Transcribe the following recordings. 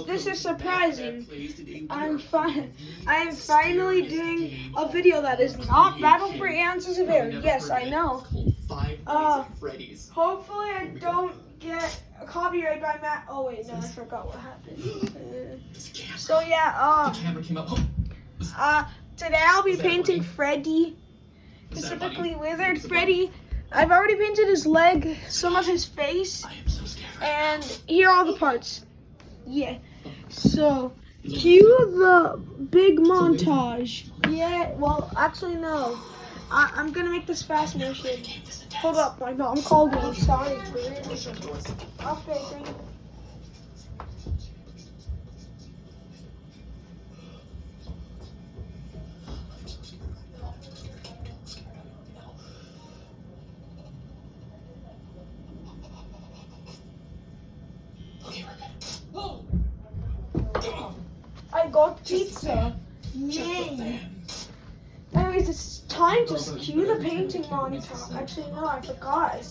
This is surprising. I am finally doing a video that is not Battle for Answers of Air. Yes, I know. Hopefully I don't get a copyright by Matt. Oh wait, no, I forgot what happened. So yeah, today I'll be painting Freddy, specifically withered Freddy. I've already painted his leg, some of his face, and here are all the parts. Yeah, so cue the big montage. Yeah, well, actually no. I'm gonna make this fast motion. Hold up, my mom called me. Sorry. Okay, thank you. I got pizza. Yay. Anyways, it's time to cue the painting montage. Actually, no, I forgot.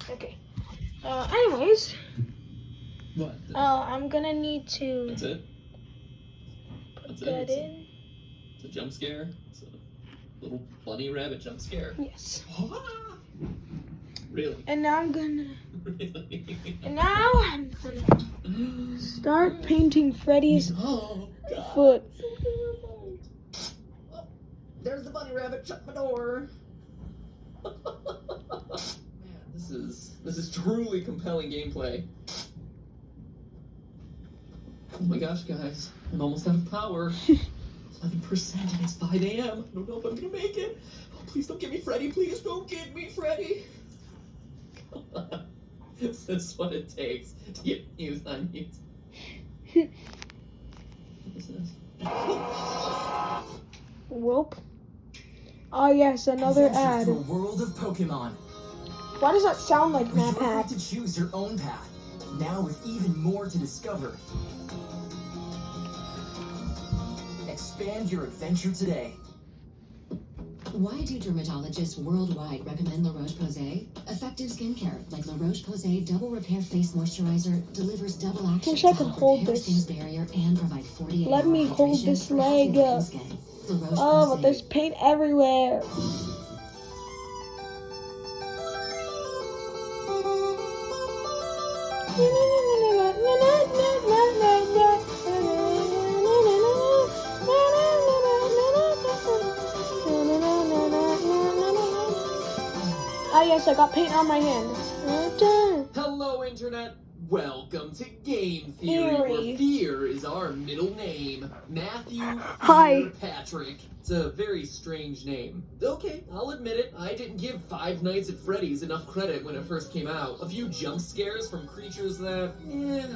Okay. Anyways. What? I'm gonna need to. That's it? Put that in. It's a jump scare. It's a little bunny rabbit jump scare. Yes. Really? And now I'm gonna. Really? And now I'm gonna start painting Freddy's foot. There's the bunny rabbit. Shut my door. Man, this is truly compelling gameplay. Oh my gosh, guys, I'm almost out of power. 11% and it's 5 a.m. I don't know if I'm gonna make it. Oh, please don't get me Freddy. Please don't get me Freddy. Come on. Is this what it takes to get news on YouTube? What is this? Whoop. Oh yes, another ad. The world of Pokemon. Why does that sound like Map You're Hack? free to choose your own path. Now with even more to discover. Expand your adventure today. Why do dermatologists worldwide recommend La Roche-Posay? Effective skincare like La Roche-Posay Double Repair Face Moisturizer delivers double action Wish I to could help hold repair this. skin's barrier and provide 48 Let me hold this leg up. Oh, but there's paint everywhere. Ah yes, I got paint on my hand. Hello, Internet. Welcome to Game Theory, where fear is our middle name. Matthew Hi. Patrick. It's a very strange name. Okay, I'll admit it. I didn't give Five Nights at Freddy's enough credit when it first came out. A few jump scares from creatures that,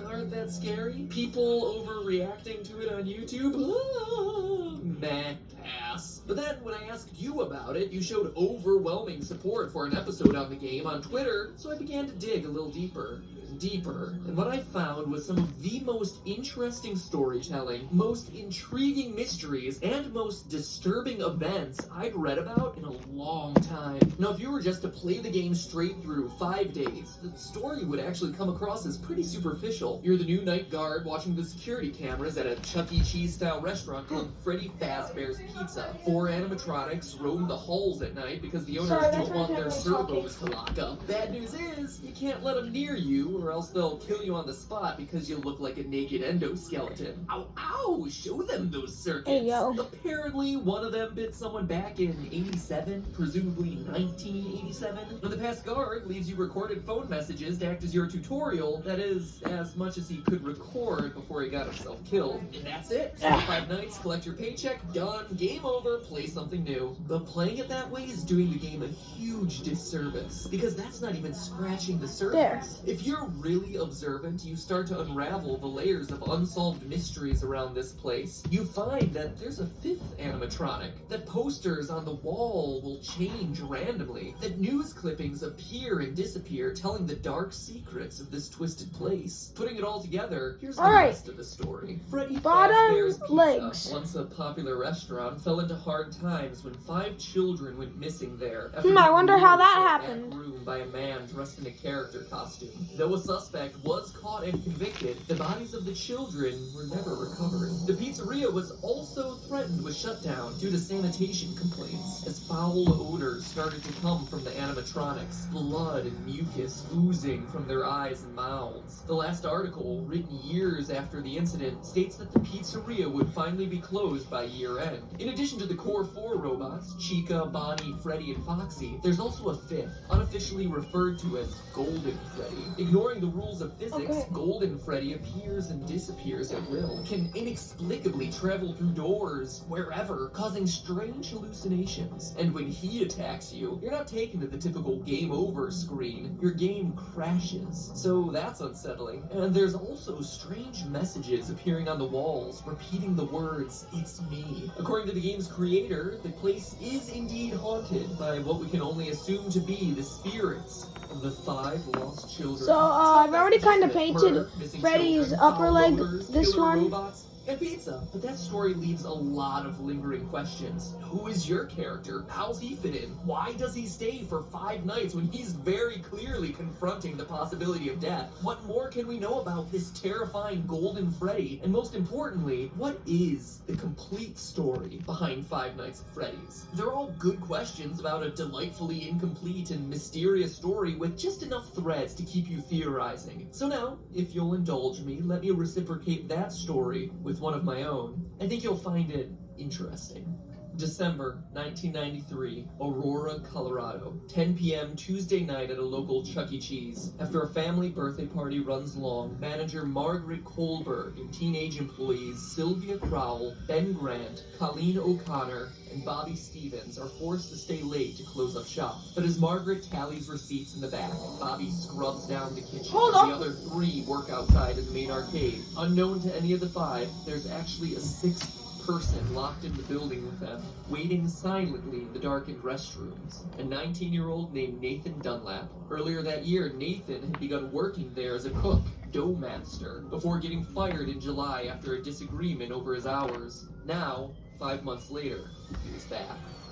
aren't that scary. People overreacting to it on YouTube. Meh, pass. But then when I asked you about it, you showed overwhelming support for an episode on the game on Twitter, so I began to dig a little deeper. And what I found was some of the most interesting storytelling, most intriguing mysteries, and most disturbing events I'd read about in a long time. Now, if you were just to play the game straight through 5 days, the story would actually come across as pretty superficial. You're the new night guard watching the security cameras at a Chuck E. Cheese-style restaurant called Freddy Fazbear's Pizza. 4 animatronics roam the halls at night because the owners don't want their servos to lock up. Bad news is, you can't let them near you, or else they'll kill you on the spot because you look like a naked endoskeleton. Ow, ow! Show them those circuits. Hey, yo. Apparently, one of them bit someone back in 87, presumably 1987. And the past guard leaves you recorded phone messages to act as your tutorial. That is, as much as he could record before he got himself killed. And that's it. Spend 5 nights, collect your paycheck, done, game over, play something new. But playing it that way is doing the game a huge disservice, because that's not even scratching the surface. If you're really observant, you start to unravel the layers of unsolved mysteries around this place. You find that there's a 5th animatronic, that posters on the wall will change randomly, that news clippings appear and disappear, telling the dark secrets of this twisted place. Putting it all together, here's the rest of the story. Freddy Fazbear's Pizza, legs. once a popular restaurant, fell into hard times when 5 children went missing there. I wonder how that happened. Room by a man dressed in a character costume. Though a a suspect was caught and convicted, the bodies of the children were never recovered. The pizzeria was also threatened with shutdown due to sanitation complaints, as foul odors started to come from the animatronics, blood and mucus oozing from their eyes and mouths. The last article, written years after the incident, states that the pizzeria would finally be closed by year end. In addition to the core 4 robots, Chica, Bonnie, Freddy, and Foxy, there's also a 5th, unofficially referred to as Golden Freddy. Ignoring the rules of physics, Golden Freddy appears and disappears at will, can inexplicably travel through doors, wherever, causing strange hallucinations. And when he attacks you, you're not taken to the typical game over screen, your game crashes. So that's unsettling. And there's also strange messages appearing on the walls, repeating the words, "It's me." According to the game's creator, the place is indeed haunted by what we can only assume to be the spirits of the 5 lost children. So, I've already kind of painted Freddy's upper leg, this one. Robots, and pizza. But that story leaves a lot of lingering questions. Who is your character? How's he fit in? Why does he stay for 5 nights when he's very clearly confronting the possibility of death? What more can we know about this terrifying Golden Freddy? And most importantly, what is the complete story behind 5 Nights at Freddy's? They're all good questions about a delightfully incomplete and mysterious story with just enough threads to keep you theorizing. So now, if you'll indulge me, let me reciprocate that story with one of my own. I think you'll find it interesting. December 1993, Aurora, Colorado. 10 p.m. Tuesday night at a local Chuck E. Cheese. After a family birthday party runs long, manager Margaret Kohlberg and teenage employees Sylvia Crowell, Ben Grant, Colleen O'Connor, and Bobby Stevens are forced to stay late to close up shop. But as Margaret tallies receipts in the back, Bobby scrubs down the kitchen. Hold The up. other 3 work outside in the main arcade. Unknown to any of the 5, there's actually a 6th person locked in the building with them, waiting silently in the darkened restrooms. A 19-year-old named Nathan Dunlap. Earlier that year, Nathan had begun working there as a cook, dough master, before getting fired in July after a disagreement over his hours. Now, 5 months later, he was back.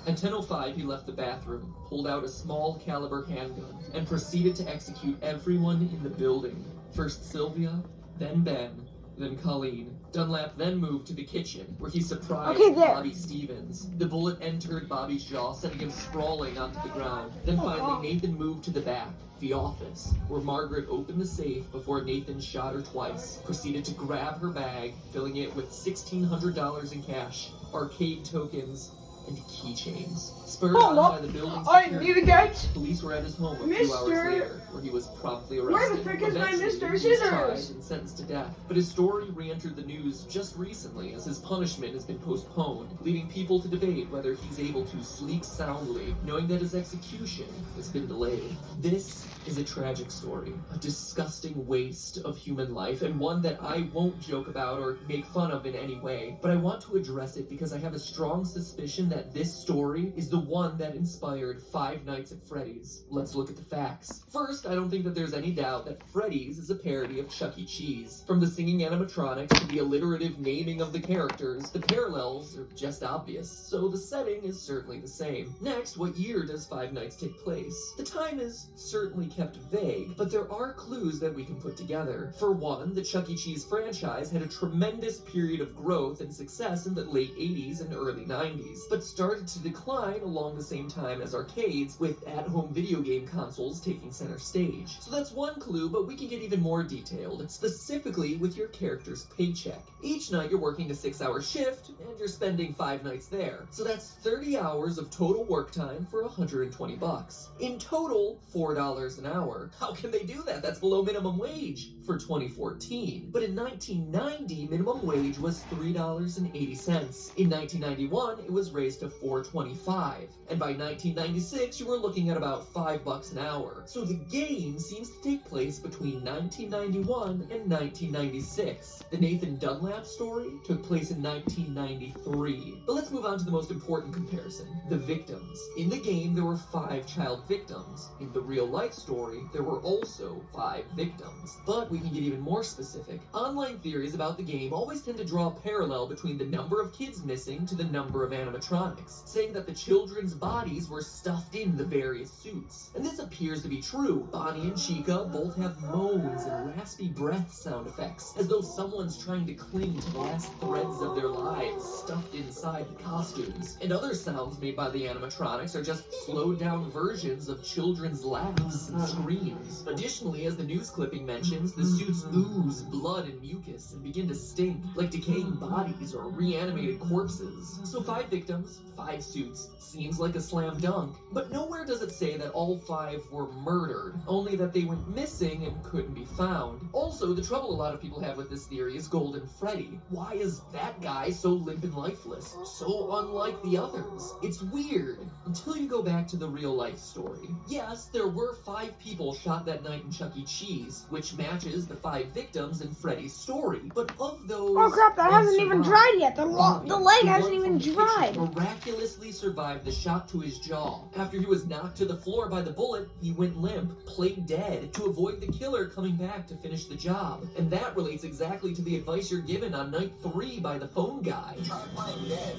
At 10:05, he left the bathroom, pulled out a small caliber handgun, and proceeded to execute everyone in the building. First Sylvia, then Ben, then Colleen. Dunlap then moved to the kitchen, where he surprised Bobby Stevens. The bullet entered Bobby's jaw, sending him sprawling onto the ground. Then finally, Nathan moved to the back, the office, where Margaret opened the safe before Nathan shot her twice, proceeded to grab her bag, filling it with $1,600 in cash, arcade tokens, and keychains. Spurred on by the building security, police were at his home a few hours later, where he was promptly arrested. Where the frick is my Eventually, Mr. he was Scissors? tried and sentenced to death. But his story re-entered the news just recently, as his punishment has been postponed, leaving people to debate whether he's able to sleep soundly, knowing that his execution has been delayed. This is a tragic story, a disgusting waste of human life, and one that I won't joke about or make fun of in any way. But I want to address it because I have a strong suspicion that this story is the one that inspired 5 Nights at Freddy's. Let's look at the facts. First, I don't think that there's any doubt that Freddy's is a parody of Chuck E. Cheese. From the singing animatronics to the alliterative naming of the characters, the parallels are just obvious, so the setting is certainly the same. Next, what year does 5 Nights take place? The time is certainly kept vague, but there are clues that we can put together. For one, the Chuck E. Cheese franchise had a tremendous period of growth and success in the late 80s and early 90s, but started to decline along the same time as arcades, with at-home video game consoles taking center stage. So that's one clue, but we can get even more detailed, specifically with your character's paycheck. Each night you're working a 6-hour shift, and you're spending 5 nights there. So that's 30 hours of total work time for $120. In total, $4 an hour. How can they do that? That's below minimum wage for 2014. But in 1990, minimum wage was $3.80. In 1991, it was raised to $4.25. And by 1996, you were looking at about $5 an hour. So the game seems to take place between 1991 and 1996. The Nathan Dunlap story took place in 1993. But let's move on to the most important comparison, the victims. In the game, there were 5 child victims. In the real-life story, there were also 5 victims. But we can get even more specific. Online theories about the game always tend to draw a parallel between the number of kids missing to the number of animatronics. animatronics, saying that the children's bodies were stuffed in the various suits. And this appears to be true. Bonnie and Chica both have moans and raspy breath sound effects, as though someone's trying to cling to the last threads of their lives stuffed inside the costumes. And other sounds made by the animatronics are just slowed down versions of children's laughs and screams. Additionally, as the news clipping mentions, the suits ooze blood and mucus and begin to stink like decaying bodies or reanimated corpses. So 5 victims, 5 suits, seems like a slam dunk, but nowhere does it say that all 5 were murdered, only that they went missing and couldn't be found. Also, the trouble a lot of people have with this theory is Golden Freddy. Why is that guy so limp and lifeless? So unlike the others. It's weird, until you go back to the real life story. Yes, there were 5 people shot that night in Chuck E. Cheese, which matches the 5 victims in Freddy's story, but of those... Oh crap, that one hasn't even survived. dried yet. The leg The hasn't one even from the kitchen dried. miraculously survived the shot to his jaw. After he was knocked to the floor by the bullet, he went limp, played dead, to avoid the killer coming back to finish the job. And that relates exactly to the advice you're given on night 3 by the phone guy. Try playing dead.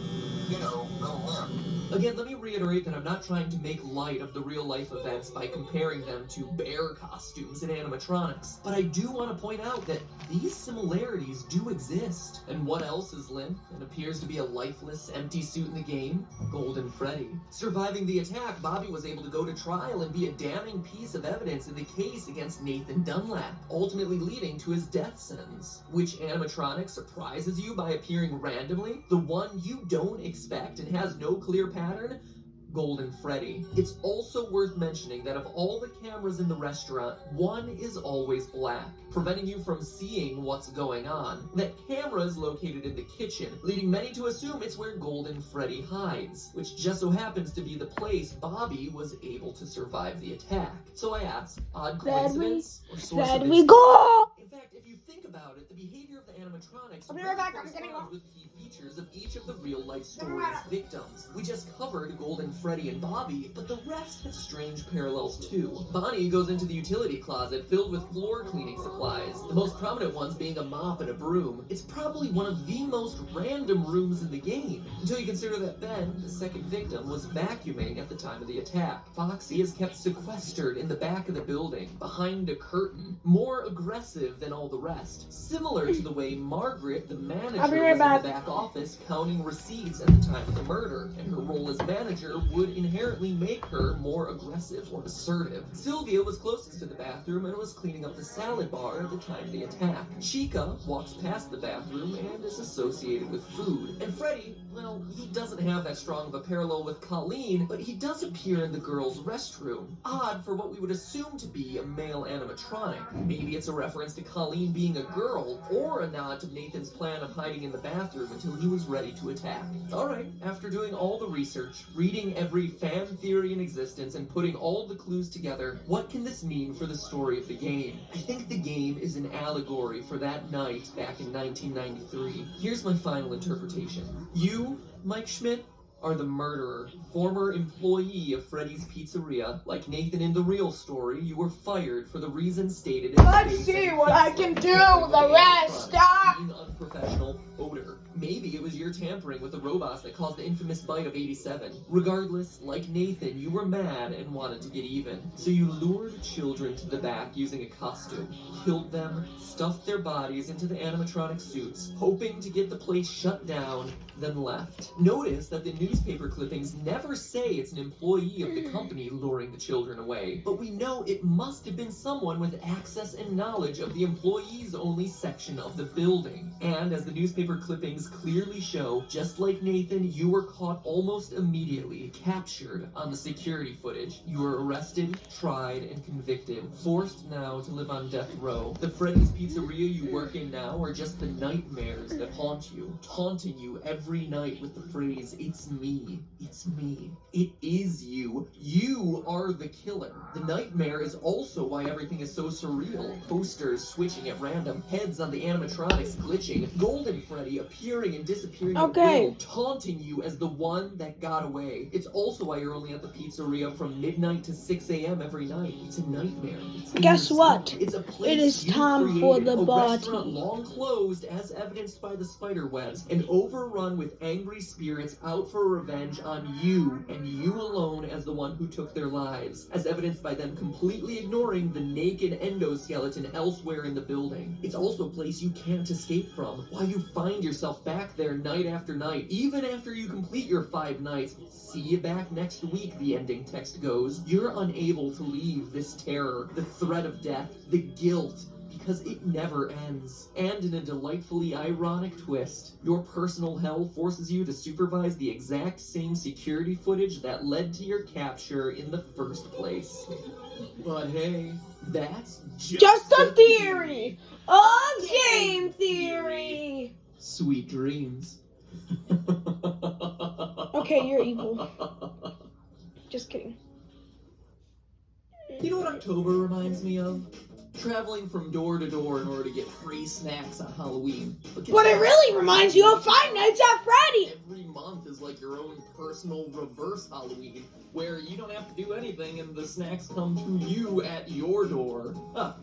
You know, go limp. Again, let me reiterate that I'm not trying to make light of the real-life events by comparing them to bear costumes and animatronics, but I do want to point out that these similarities do exist. And what else is limp and appears to be a lifeless, empty suit in the game? Golden Freddy. Surviving the attack, Bobby was able to go to trial and be a damning piece of evidence in the case against Nathan Dunlap, ultimately leading to his death sentence. Which animatronic surprises you by appearing randomly? The one you don't expect and has no clear pattern? Golden Freddy. It's also worth mentioning that of all the cameras in the restaurant, one is always black, preventing you from seeing what's going on. That camera is located in the kitchen, leading many to assume it's where Golden Freddy hides, which just so happens to be the place Bobby was able to survive the attack. So I ask, odd coincidence or source of There we go! In fact, if you think about it, the behavior of the animatronics I'll be right back, I'm corresponds getting off. with key features of each of the real-life story's victims. We just covered Golden Freddy and Bobby, but the rest have strange parallels too. Bonnie goes into the utility closet filled with floor cleaning supplies, the most prominent ones being a mop and a broom. It's probably one of the most random rooms in the game, until you consider that Ben, the second victim, was vacuuming at the time of the attack. Foxy is kept sequestered in the back of the building, behind a curtain, more aggressive than all the rest, similar to the way Margaret, the manager, I'll be was right in back. the back office counting receipts at the time of the murder, and her role as manager would inherently make her more aggressive or assertive. Sylvia was closest to the bathroom and was cleaning up the salad bar at the time of the attack. Chica walks past the bathroom and is associated with food. And Freddy, well, he doesn't have that strong of a parallel with Colleen, but he does appear in the girls' restroom. Odd for what we would assume to be a male animatronic. Maybe it's a reference to Colleen being a girl, or a nod to Nathan's plan of hiding in the bathroom until he was ready to attack. Alright, after doing all the research, reading every fan theory in existence, and putting all the clues together, what can this mean for the story of the game? I think the game is an allegory for that night back in 1993. Here's my final interpretation. You, Mike Schmidt, are the murderer, former employee of Freddy's Pizzeria. Like Nathan in the real story, you were fired for the reason stated in the Let's case see of what I pizza can do and with the rest. being unprofessional odor. Maybe it was your tampering with the robots that caused the infamous bite of 87. Regardless, like Nathan, you were mad and wanted to get even. So you lured children to the back using a costume, killed them, stuffed their bodies into the animatronic suits, hoping to get the place shut down, then left. Notice that the newspaper clippings never say it's an employee of the company luring the children away, but we know it must have been someone with access and knowledge of the employees-only section of the building. And as the newspaper clippings clearly show, just like Nathan, you were caught almost immediately, captured on the security footage. You were arrested, tried, and convicted, forced now to live on death row. The Freddy's Pizzeria you work in now are just the nightmares that haunt you, taunting you every night with the phrase, "It's me, it's me, it is you, you are the killer." The nightmare is also why everything is so surreal. Posters switching at random, heads on the animatronics glitching, Golden Freddy appearing appearing and disappearing Okay. at will, taunting you as the one that got away. It's also why you're only at the pizzeria from midnight to 6 a.m. every night. It's a nightmare. It's in Guess your what? sleep. It's a place It is you time for created, the a party. restaurant long closed as evidenced by the spider webs, and overrun with angry spirits out for revenge on you and you alone as the one who took their lives, as evidenced by them completely ignoring the naked endoskeleton elsewhere in the building. It's also a place you can't escape from, why you find yourself back there night after night, even after you complete your 5 nights. See you back next week, the ending text goes. You're unable to leave this terror, the threat of death, the guilt, because it never ends. And in a delightfully ironic twist, your personal hell forces you to supervise the exact same security footage that led to your capture in the first place. But hey, that's Just a theory! A game theory! Sweet dreams. Okay, you're evil. Just kidding. You know what October reminds me of? Traveling from door to door in order to get free snacks on Halloween. What it really reminds you of Five Nights at Freddy! Every month is like your own personal reverse Halloween, where you don't have to do anything and the snacks come to you at your door. Huh.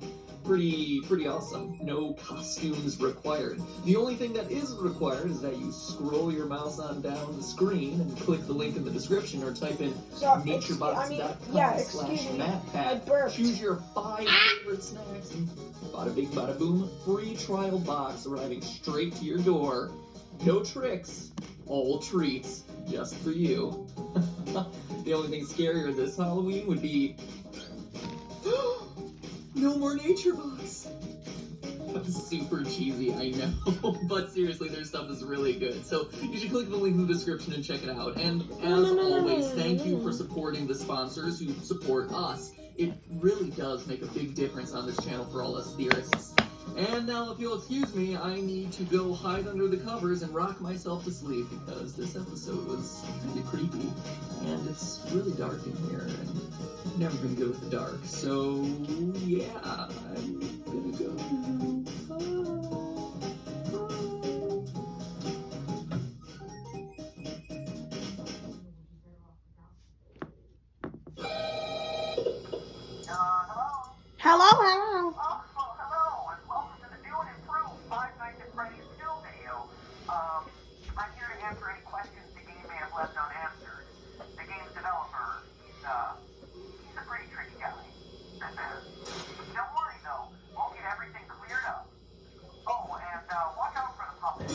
Pretty awesome. No costumes required. The only thing that is required is that you scroll your mouse on down the screen and click the link in the description or type in naturebox.com/MatPat. Choose your 5 favorite snacks and bada bing bada boom, free trial box arriving straight to your door. No tricks, all treats, just for you. The only thing scarier this Halloween would be no more nature box. Super cheesy, I know, but seriously, their stuff is really good. So you should click the link in the description and check it out. And as always, thank you for supporting the sponsors who support us. It really does make a big difference on this channel for all us theorists. And now, if you'll excuse me, I need to go hide under the covers and rock myself to sleep because this episode was really creepy. And it's really dark in here, and I've never been good with the dark. So, yeah, I'm gonna go. Hello, hello. Hello, and welcome to the new and improved Five Nights at Freddy's 2 video. I'm here to answer any questions the game may have left unanswered. The game's developer, he's a pretty tricky guy. Don't worry though, we'll get everything cleared up. Oh, and watch out for the puppet.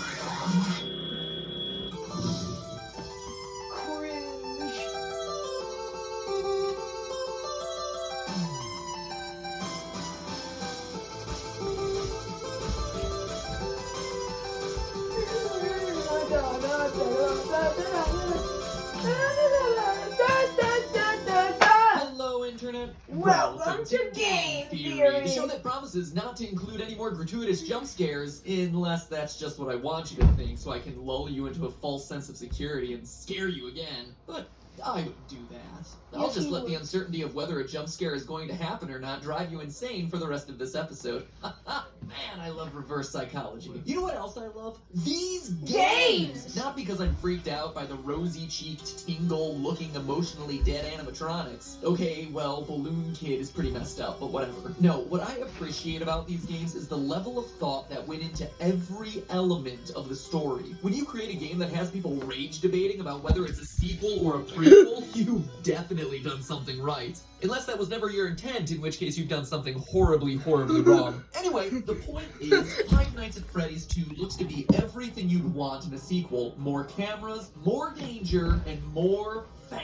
Hello, Internet. Welcome to Game Theory. The show that promises not to include any more gratuitous jump scares, unless that's just what I want you to think, so I can lull you into a false sense of security and scare you again. But I wouldn't do that. I'll Yes, just you let the would. uncertainty of whether a jump scare is going to happen or not drive you insane for the rest of this episode. Man, I love reverse psychology. You know what else I love? These games! Not because I'm freaked out by the rosy-cheeked, tingle-looking, emotionally dead animatronics. Okay, well, Balloon Kid is pretty messed up, but whatever. No, what I appreciate about these games is the level of thought that went into every element of the story. When you create a game that has people rage debating about whether it's a sequel or a prequel, you've definitely done something right. Unless that was never your intent, in which case you've done something horribly, horribly wrong. Anyway, the point is, Five Nights at Freddy's 2 looks to be everything you'd want in a sequel. More cameras, more danger, and more fan.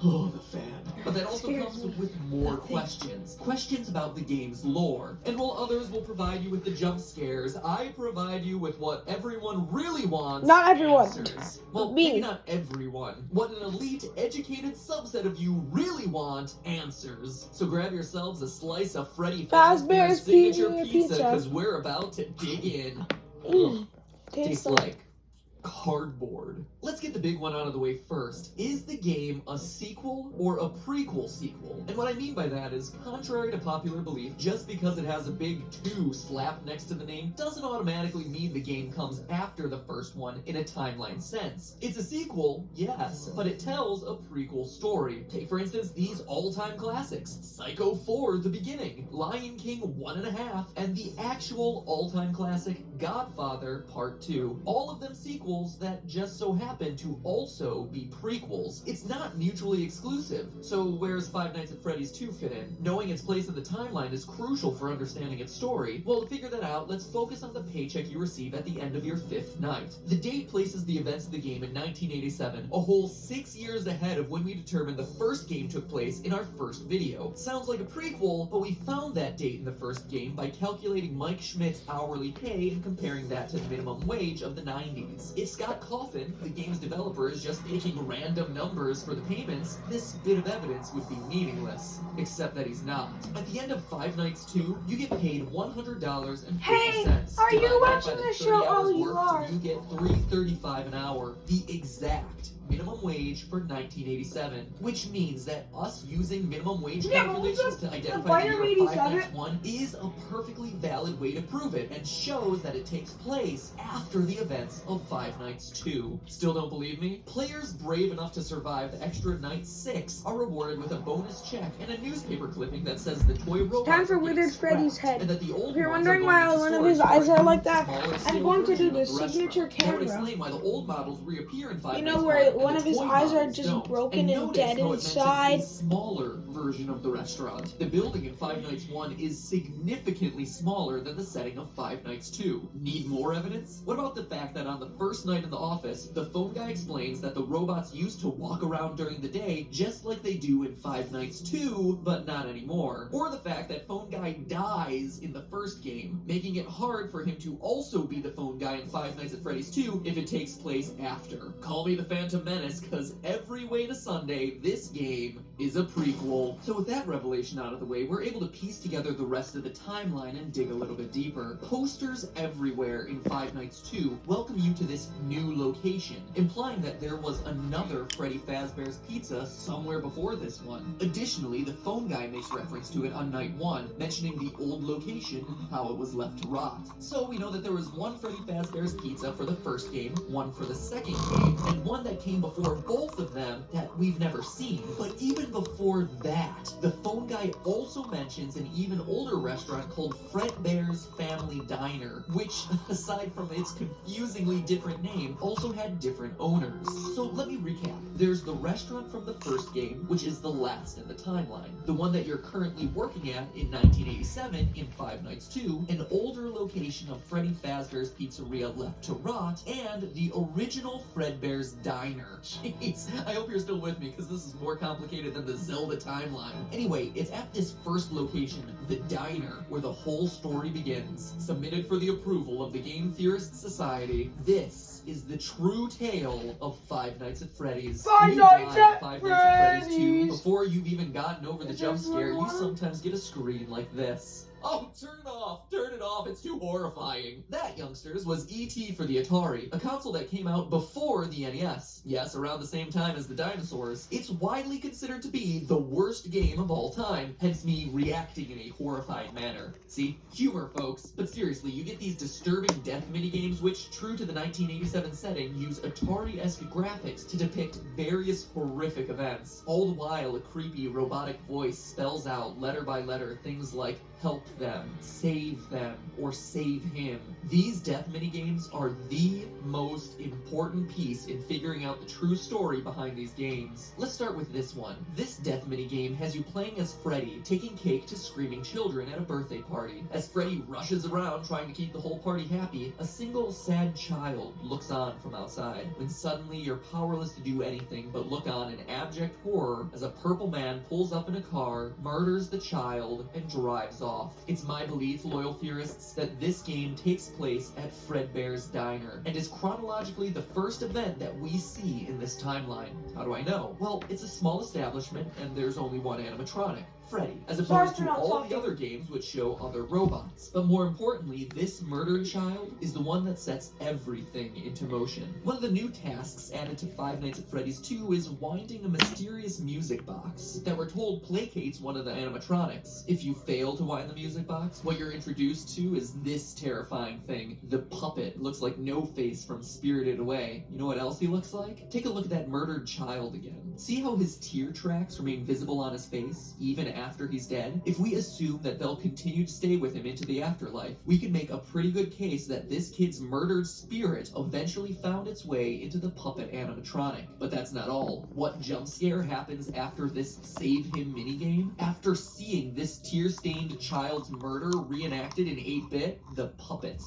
Oh, the fan. But that also comes with more questions. Questions about the game's lore. And while others will provide you with the jump scares, I provide you with what everyone really wants. Not everyone. Answers. Well, Me. maybe not everyone. What an elite, educated subset of you really want answers. So grab yourselves a slice of Freddy Fazbear's signature pizza. because we're about to dig in. Mm, Tastes tastes like like cardboard. Let's get the big one out of the way first. Is the game a sequel or a prequel sequel? And what I mean by that is, contrary to popular belief, just because it has a big 2 slapped next to the name doesn't automatically mean the game comes after the first one in a timeline sense. It's a sequel, yes, but it tells a prequel story. Take for instance these all-time classics: Psycho 4: The Beginning, Lion King 1.5, and the actual all-time classic Godfather Part 2. All of them sequels that just so happen to also be prequels. It's not mutually exclusive. So where's Five Nights at Freddy's 2 fit in? Knowing its place in the timeline is crucial for understanding its story. Well, to figure that out, let's focus on the paycheck you receive at the end of your 5th night. The date places the events of the game in 1987, a whole 6 years ahead of when we determined the first game took place in our first video. Sounds like a prequel, but we found that date in the first game by calculating Mike Schmidt's hourly pay and comparing that to the minimum wage of the 90s. If Scott Coffin, the game's developer, is just picking random numbers for the payments, this bit of evidence would be meaningless. Except that he's not. At the end of Five Nights 2, you get paid $100.50. Hey, are you watching the show? Oh, you are. You get $3.35 an hour, the exact minimum wage for 1987, which means that us using minimum wage calculations to identify the year Five Nights 1 is a perfectly valid way to prove it, and shows that it takes place after the events of Five Nights 2. Still don't believe me? Players brave enough to survive the extra night 6 are rewarded with a bonus check and a newspaper clipping that says the toy robot time for Withered Freddy's head. and that the old If you're ones wondering are why going one to of his storage eyes for a are like new, that, smaller I'm scale going to version do of the restaurant. signature That would camera. explain why the old models reappear in Five You Nights know where 1 one and of the his toy eyes are models just don't. broken and notice dead how it mentions inside. a smaller version of the restaurant. The building in Five Nights 1 is significantly smaller than the setting of Five Nights 2. Need more evidence? What about the fact that on the first night in the office, the phone guy explains that the robots used to walk around during the day just like they do in Five Nights 2, but not anymore. Or the fact that phone guy dies in the first game, making it hard for him to also be the phone guy in Five Nights at Freddy's 2 if it takes place after. Call me the Phantom Menace, cause every way to Sunday, this game is a prequel. So with that revelation out of the way, we're able to piece together the rest of the timeline and dig a little bit deeper. Posters everywhere in Five Nights 2 welcome you to this new location, implying that there was another Freddy Fazbear's Pizza somewhere before this one. Additionally, the phone guy makes reference to it on night 1, mentioning the old location and how it was left to rot. So we know that there was one Freddy Fazbear's Pizza for the first game, one for the second game, and one that came before both of them that we've never seen. But even before that, the phone guy also mentions an even older restaurant called Fredbear's Family Diner, which, aside from its confusingly different name, also had different owners. So let me recap. There's the restaurant from the first game, which is the last in the timeline. The one that you're currently working at in 1987 in Five Nights 2, an older location of Freddy Fazbear's Pizzeria left to rot, and the original Fredbear's Diner. Jeez, I hope you're still with me, because this is more complicated than the Zelda timeline. Anyway, it's at this first location, the diner, where the whole story begins. Submitted for the approval of the Game Theorist Society, this is the true tale of Five Nights at Freddy's. Five You Nights die at Five Nights at Freddy's 2. Freddy's. Before you've even gotten over the Is jump everyone scare, you water? sometimes get a screen like this. Oh, turn it off! Turn it off! It's too horrifying. That, youngsters, was E.T. for the Atari, a console that came out before the NES. Yes, around the same time as the dinosaurs. It's widely considered to be the worst game of all time, hence me reacting in a horrified manner. See? Humor, folks. But seriously, you get these disturbing death minigames which, true to the 1987 setting, use Atari-esque graphics to depict various horrific events. All the while, a creepy robotic voice spells out, letter by letter, things like help them, save them, or save him. These death minigames are the most important piece in figuring out the true story behind these games. Let's start with this one. This death minigame has you playing as Freddy, taking cake to screaming children at a birthday party. As Freddy rushes around trying to keep the whole party happy, a single sad child looks on from outside, when suddenly you're powerless to do anything but look on in abject horror as a purple man pulls up in a car, murders the child, and drives off. It's my belief, loyal theorists, that this game takes place at Fredbear's Diner, and is chronologically the first event that we see in this timeline. How do I know? Well, it's a small establishment, and there's only one animatronic. Freddy, as Sorry opposed for to not all the talking. other games which show other robots. But more importantly, this murdered child is the one that sets everything into motion. One of the new tasks added to Five Nights at Freddy's 2 is winding a mysterious music box that we're told placates one of the animatronics. If you fail to wind the music box, what you're introduced to is this terrifying thing, the puppet. Looks like No-Face from Spirited Away. You know what else he looks like? Take a look at that murdered child again. See how his tear tracks remain visible on his face, even after he's dead? If we assume that they'll continue to stay with him into the afterlife, we can make a pretty good case that this kid's murdered spirit eventually found its way into the puppet animatronic. But that's not all. What jump scare happens after this Save Him minigame? After seeing this tear-stained child's murder reenacted in 8-bit, the puppet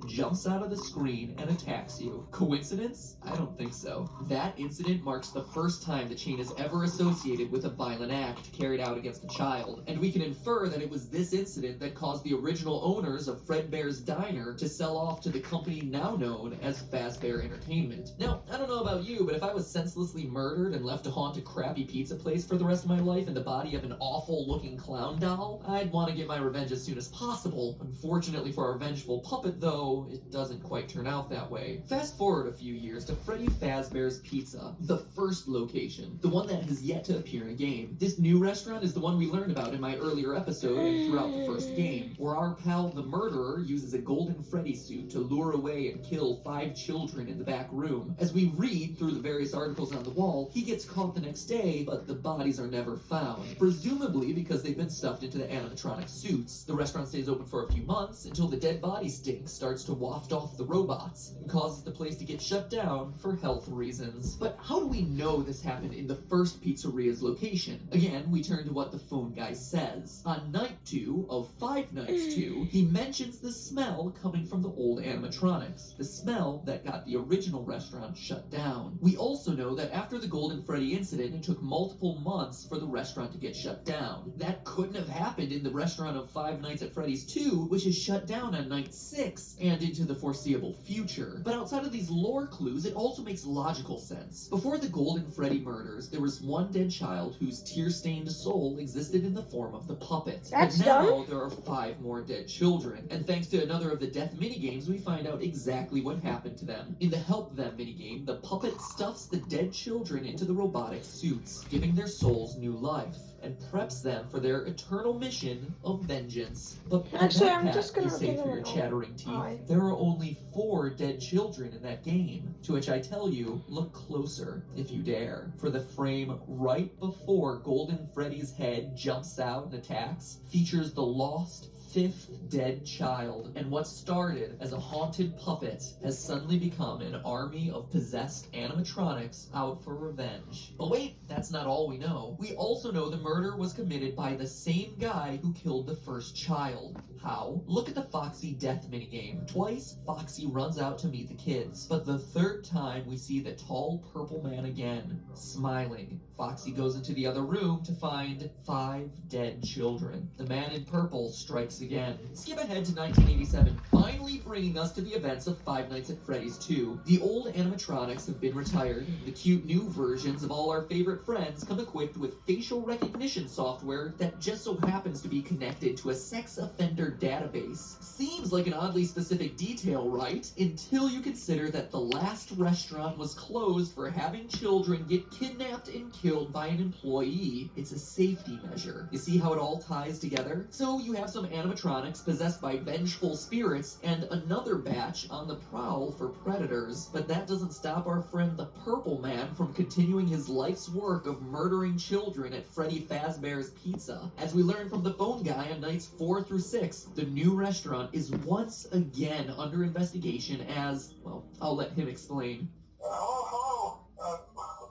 jumps out of the screen and attacks you. Coincidence? I don't think so. That incident marks the first time the chain is ever associated with a violent act carried out against a child, and we can infer that it was this incident that caused the original owners of Fredbear's Diner to sell off to the company now known as Fazbear Entertainment. Now, I don't know about you, but if I was senselessly murdered and left to haunt a crappy pizza place for the rest of my life in the body of an awful-looking clown doll, I'd want to get my revenge as soon as possible. Unfortunately for our vengeful puppet, though, it doesn't quite turn out that way. Fast forward a few years to Freddy Fazbear's Pizza, the first location, the one that has yet to appear in a game. This new restaurant is the one we learned about in my earlier episode and throughout the first game, where our pal the murderer uses a golden Freddy suit to lure away and kill 5 children in the back room. As we read through the various articles on the wall, he gets caught the next day, but the bodies are never found. Presumably because they've been stuffed into the animatronic suits. The restaurant stays open for a few months until the dead body stink starts to waft off the robots and causes the place to get shut down for health reasons. But how do we know this happened in the first pizzeria's location? Again, we turn to what the phone guy says. On night 2 of Five Nights 2, he mentions the smell coming from the old animatronics, the smell that got the original restaurant shut down. We also know that after the Golden Freddy incident, it took multiple months for the restaurant to get shut down. That couldn't have happened in the restaurant of Five Nights at Freddy's 2, which is shut down on night 6 and into the foreseeable future. But outside of these lore clues, it also makes logical sense. Before the Golden Freddy murders, there was one dead child whose tear-stained soul existed in the form of the puppet. That's but now dumb. there are 5 more dead children, and thanks to another of the death minigames, we find out exactly what happened to them. In the Help Them minigame, the puppet stuffs the dead children into the robotic suits, giving their souls new life, and preps them for their eternal mission of vengeance. But Actually, that I'm path, just gonna you say give through him your an chattering teeth, eye. there are only 4 dead children in that game. To which I tell you, look closer if you dare. For the frame right before Golden Freddy's head jumps out and attacks features the lost 5th dead child, and what started as a haunted puppet has suddenly become an army of possessed animatronics out for revenge. But wait, that's not all we know. We also know the murder was committed by the same guy who killed the first child. How? Look at the Foxy death minigame. Twice, Foxy runs out to meet the kids, but the 3rd time we see the tall purple man again, smiling. Foxy goes into the other room to find 5 dead children. The man in purple strikes again. Skip ahead to 1987, finally bringing us to the events of Five Nights at Freddy's 2. The old animatronics have been retired. The cute new versions of all our favorite friends come equipped with facial recognition software that just so happens to be connected to a sex offender database. Seems like an oddly specific detail, right? Until you consider that the last restaurant was closed for having children get kidnapped and killed by an employee. It's a safety measure. You see how it all ties together? So you have some animatronics possessed by vengeful spirits and another batch on the prowl for predators. But that doesn't stop our friend the Purple Man from continuing his life's work of murdering children at Freddy Fazbear's Pizza. As we learn from the phone guy on nights 4 through 6, the new restaurant is once again under investigation as, well, I'll let him explain. Hello.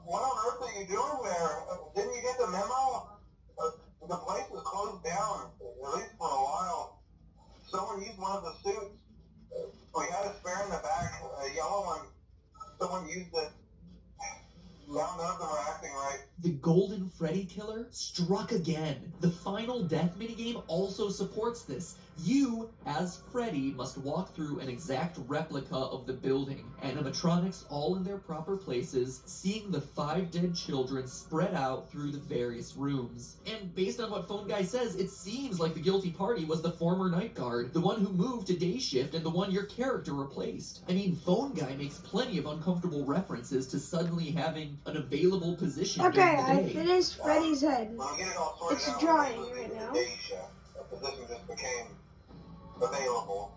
What on earth are you doing there? Didn't you get the memo? The place was closed down, at least for a while. Someone used one of the suits. We had a spare in the back, a yellow one. Someone used it. Now none of them are acting right. The Golden Freddy Killer struck again. The final death minigame also supports this. You, as Freddy, must walk through an exact replica of the building. Animatronics all in their proper places, seeing the 5 dead children spread out through the various rooms. And based on what Phone Guy says, it seems like the guilty party was the former night guard, the one who moved to day shift and the one your character replaced. I mean, Phone Guy makes plenty of uncomfortable references to suddenly having an available position Okay, during the I day. finished Freddy's head. When we get it all sorted It's out, drying we'll right do the now. day shift. The position just became available.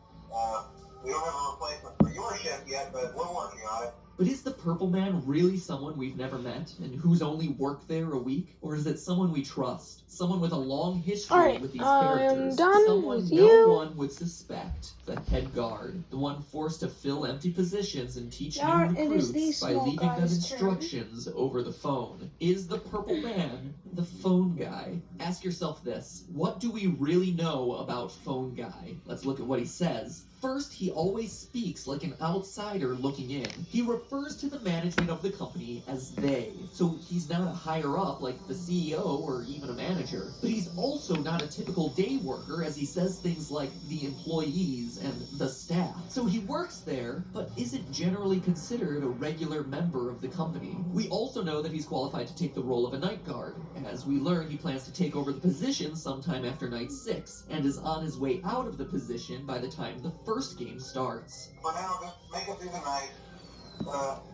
We don't have a replacement for your shift yet, but we're working on it. But is the Purple Man really someone we've never met, and who's only worked there a week? Or is it someone we trust? Someone with a long history Alright, with these I'm characters? done Someone with no you. one would suspect. The head guard. The one forced to fill empty positions and teach Now new it is recruits these by small leaving them guys' turn. instructions over the phone. Is the Purple Man the Phone Guy? Ask yourself this. What do we really know about Phone Guy? Let's look at what he says. First, he always speaks like an outsider looking in. He refers to the management of the company as they. So he's not a higher up like the CEO or even a manager. But he's also not a typical day worker, as he says things like the employees and the staff. So he works there, but isn't generally considered a regular member of the company. We also know that he's qualified to take the role of a night guard. As we learn, he plans to take over the position sometime after night 6, and is on his way out of the position by the time the first game starts. For now, just make it through the night.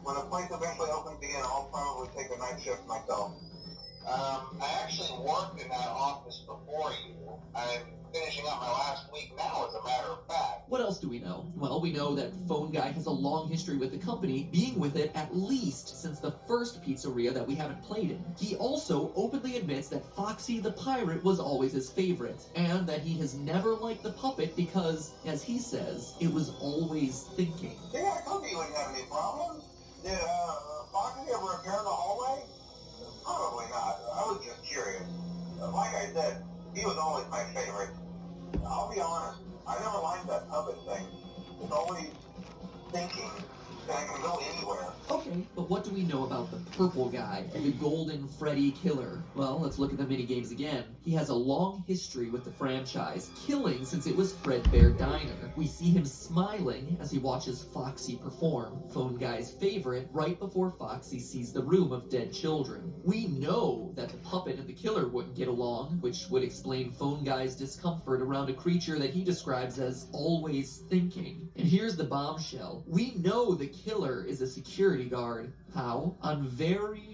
When the place eventually opens again, I'll probably take a night shift myself. I actually worked in that office before you. I'm finishing up my last week now, as a matter of fact. What else do we know? Well, we know that Phone Guy has a long history with the company, being with it at least since the first pizzeria that we haven't played in. He also openly admits that Foxy the Pirate was always his favorite, and that he has never liked the puppet because, as he says, it was always thinking. Yeah, Cookie wouldn't have any problems. Did Foxy ever appear in the hallway? Probably not. I was just curious. Like I said, he was always my favorite. I'll be honest, I never liked that puppet thing. It's always thinking that I can go anywhere. Okay, but what do we know about the Purple Guy, the Golden Freddy Killer? Well, let's look at the minigames again. He has a long history with the franchise, killing since it was Fredbear Diner. We see him smiling as he watches Foxy perform, Phone Guy's favorite, right before Foxy sees the room of dead children. We know that the puppet and the killer wouldn't get along, which would explain Phone Guy's discomfort around a creature that he describes as always thinking. And here's the bombshell. We know the killer is a security guard. How? On very